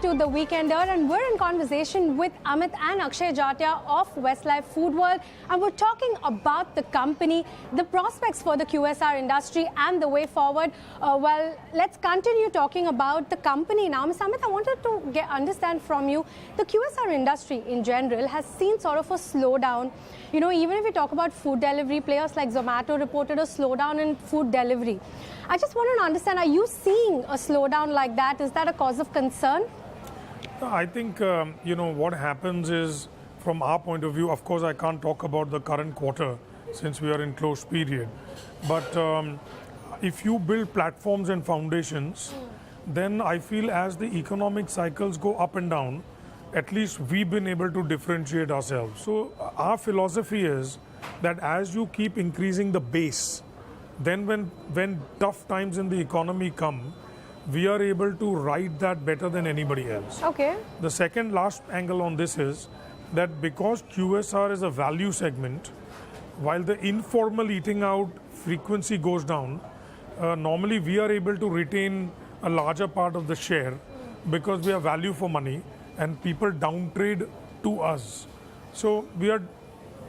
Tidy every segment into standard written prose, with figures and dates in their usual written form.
to The Weekender, and we're in conversation with Amit and Akshay Jatia of Westlife Foodworld, and we're talking about the company, the prospects for the QSR industry and the way forward. Well, let's continue talking about the company now. Ms. Amit, I wanted to understand from you, the QSR industry in general has seen sort of a slowdown. You know, even if we talk about food delivery, players like Zomato reported a slowdown in food delivery. I just wanted to understand, are you seeing a slowdown like that? Is that a cause of concern? I think, what happens is, from our point of view, of course, I can't talk about the current quarter since we are in closed period. But if you build platforms and foundations, then I feel as the economic cycles go up and down, at least we've been able to differentiate ourselves. So our philosophy is that as you keep increasing the base, then when tough times in the economy come, we are able to ride that better than anybody else. Okay. The second last angle on this is that because QSR is a value segment, while the informal eating out frequency goes down, normally we are able to retain a larger part of the share because we are value for money and people downtrade to us. So we are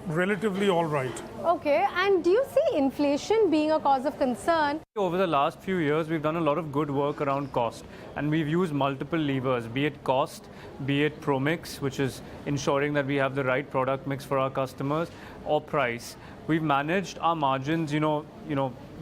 relatively all right. Okay, and do you see inflation being a cause of concern? Over the last few years, we've done a lot of good work around cost, and we've used multiple levers, be it cost, be it ProMix, which is ensuring that we have the right product mix for our customers, or price. We've managed our margins,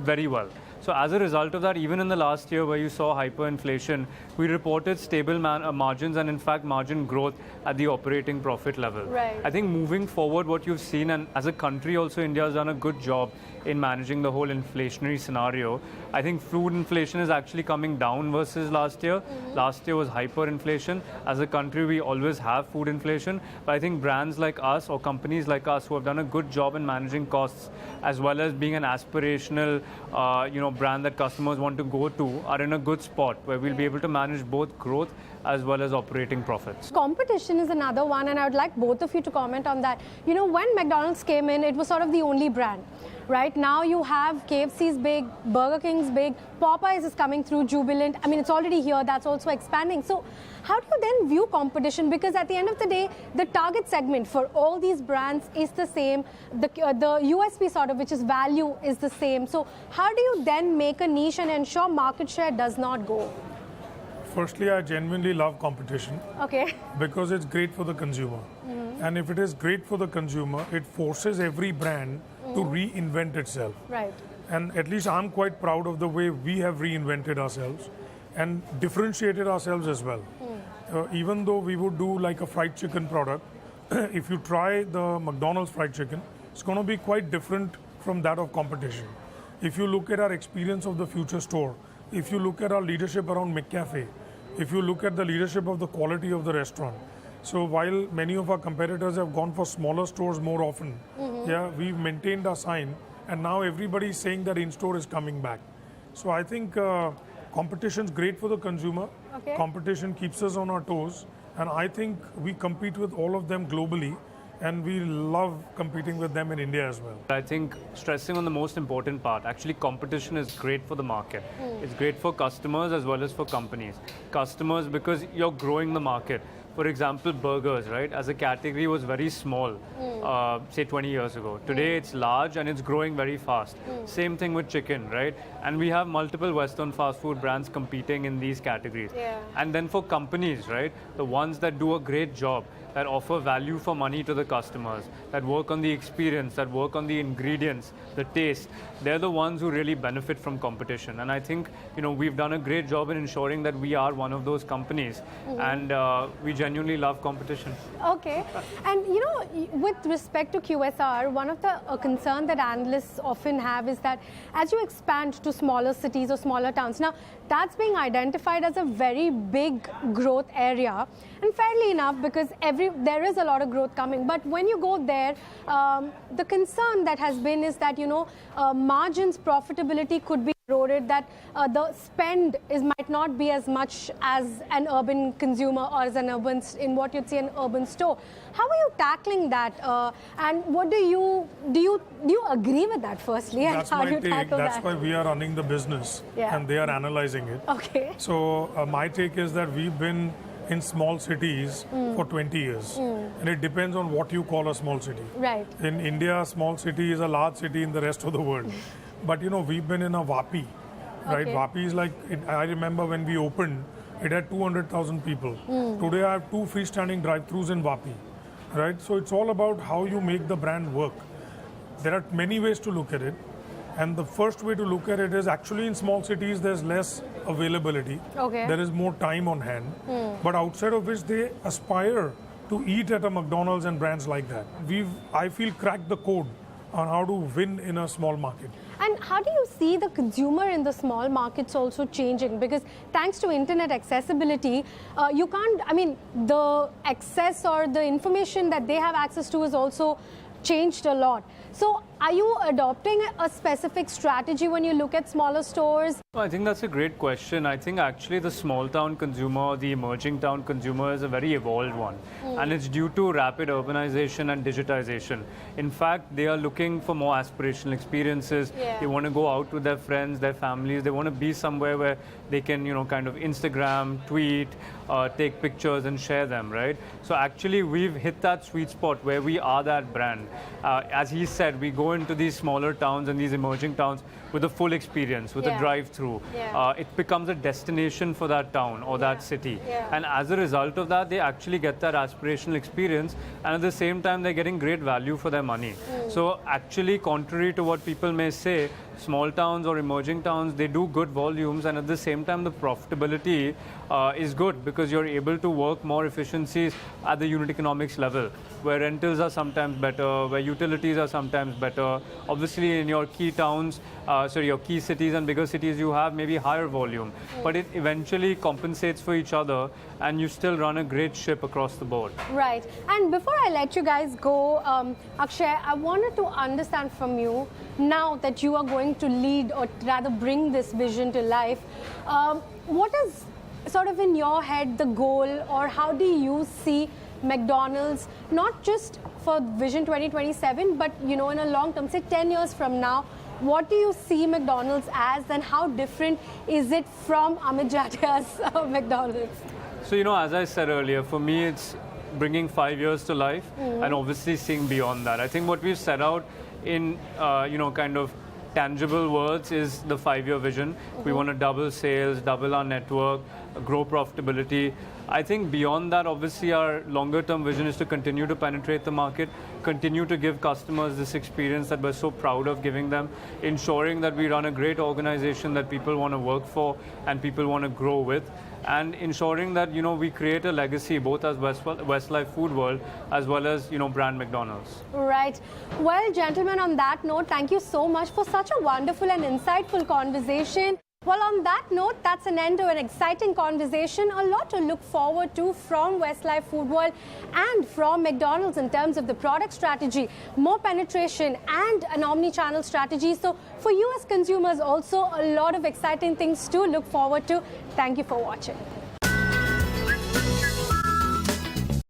very well. So as a result of that, even in the last year where you saw hyperinflation, we reported stable margins and in fact margin growth at the operating profit level. Right. I think moving forward, what you've seen, and as a country also, India has done a good job in managing the whole inflationary scenario. I think food inflation is actually coming down versus last year. Last year was hyperinflation. As a country, we always have food inflation. But I think brands like us or companies like us who have done a good job in managing costs, as well as being an aspirational, brand that customers want to go to, are in a good spot where we'll be able to manage both growth as well as operating profits. Competition is another one, and I would like both of you to comment on that. You know, when McDonald's came in, it was sort of the only brand. Right now you have KFC's big, Burger King's big, Popeyes is coming through, Jubilant. I mean, it's already here, that's also expanding. So how do you then view competition? Because at the end of the day, the target segment for all these brands is the same. The USP sort of, which is value, is the same. So how do you then make a niche and ensure market share does not go? Firstly, I genuinely love competition. Okay. Because it's great for the consumer. And if it is great for the consumer, it forces every brand to reinvent itself. Right. And at least I'm quite proud of the way we have reinvented ourselves and differentiated ourselves as well. Even though we would do like a fried chicken product, if you try the McDonald's fried chicken, it's going to be quite different from that of competition. If you look at our experience of the future store, if you look at our leadership around McCafe, if you look at the leadership of the quality of the restaurant. So while many of our competitors have gone for smaller stores more often, we've maintained our sign, and now everybody is saying that in-store is coming back. So I think competition is great for the consumer. Okay. Competition keeps us on our toes, and I think we compete with all of them globally, and we love competing with them in India as well. I think stressing on the most important part, actually competition is great for the market. It's great for customers as well as for companies. Customers, because you're growing the market. For example, burgers, right, as a category was very small, say 20 years ago. Today it's large and it's growing very fast. Same thing with chicken, right? And we have multiple Western fast food brands competing in these categories. Yeah. And then for companies, right, the ones that do a great job, that offer value for money to the customers, that work on the experience, that work on the ingredients, the taste, they're the ones who really benefit from competition. And I think, we've done a great job in ensuring that we are one of those companies, and we genuinely love competition. Okay. And, with respect to QSR, one of the concern that analysts often have is that as you expand to smaller cities or smaller towns, now that's being identified as a very big growth area, and fairly enough, because there is a lot of growth coming. But when you go there, the concern that has been is that, margins, profitability could be eroded, that the spend might not be as much as an urban consumer or as an urban, in what you'd see an urban store. How are you tackling that? And what do you agree with that firstly? That's and how my do you take. tackle That's that? why we are running the business and they are analyzing it. Okay. So my take is that we've been in small cities for 20 years. And it depends on what you call a small city. Right. In India, a small city is a large city in the rest of the world. But you know, we've been in a Vapi, right? Okay. Vapi is like, I remember when we opened, it had 200,000 people. Today I have 2 freestanding drive-thrus in Vapi, right? So it's all about how you make the brand work. There are many ways to look at it. And the first way to look at it is actually in small cities, there's less availability. Okay. There is more time on hand. But outside of which they aspire to eat at a McDonald's and brands like that. I feel, cracked the code on how to win in a small market. And how do you see the consumer in the small markets also changing? Because thanks to internet accessibility, you can't, I mean, the access or the information that they have access to is also changed a lot. So are you adopting a specific strategy when you look at smaller stores? I think that's a great question. I think actually the small town consumer, the emerging town consumer is a very evolved one. And it's due to rapid urbanization and digitization. In fact, they are looking for more aspirational experiences. Yeah. They want to go out with their friends, their families. They want to be somewhere where they can, you know, kind of Instagram, tweet, take pictures and share them, right? So actually we've hit that sweet spot where we are that brand. As he said, we go into these smaller towns and these emerging towns with a full experience, with a drive-through. Yeah. It becomes a destination for that town or that city. Yeah. And as a result of that, they actually get that aspirational experience, and at the same time, they're getting great value for their money. So actually, contrary to what people may say, small towns or emerging towns, they do good volumes, and at the same time, the profitability is good because you're able to work more efficiencies at the unit economics level, where rentals are sometimes better, where utilities are sometimes better. Obviously, in your key towns, your key cities and bigger cities, you have maybe higher volume, but it eventually compensates for each other, and you still run a great ship across the board. Right. And before I let you guys go, Akshay, I wanted to understand from you, now that you are going to lead or rather bring this vision to life, what is sort of in your head the goal, or how do you see McDonald's, not just for Vision 2027, but you know, in a long term, say 10 years from now, what do you see McDonald's as, and how different is it from Amit Jatia's McDonald's? So, you know, as I said earlier, for me, it's bringing 5 years to life and obviously seeing beyond that. I think what we've set out in, kind of tangible words is the 5-year vision. We want to double sales, double our network, grow profitability. I think beyond that, obviously, our longer term vision is to continue to penetrate the market, continue to give customers this experience that we're so proud of giving them, ensuring that we run a great organization that people want to work for and people want to grow with, and ensuring that, you know, we create a legacy both as Westlife Foodworld as well as, you know, brand McDonald's. Right. Well, gentlemen, on that note, thank you so much for such a wonderful and insightful conversation. Well, on that note, that's an end to an exciting conversation. A lot to look forward to from Westlife Foodworld and from McDonald's in terms of the product strategy, more penetration and an omni-channel strategy. So for you as consumers, also a lot of exciting things to look forward to. Thank you for watching.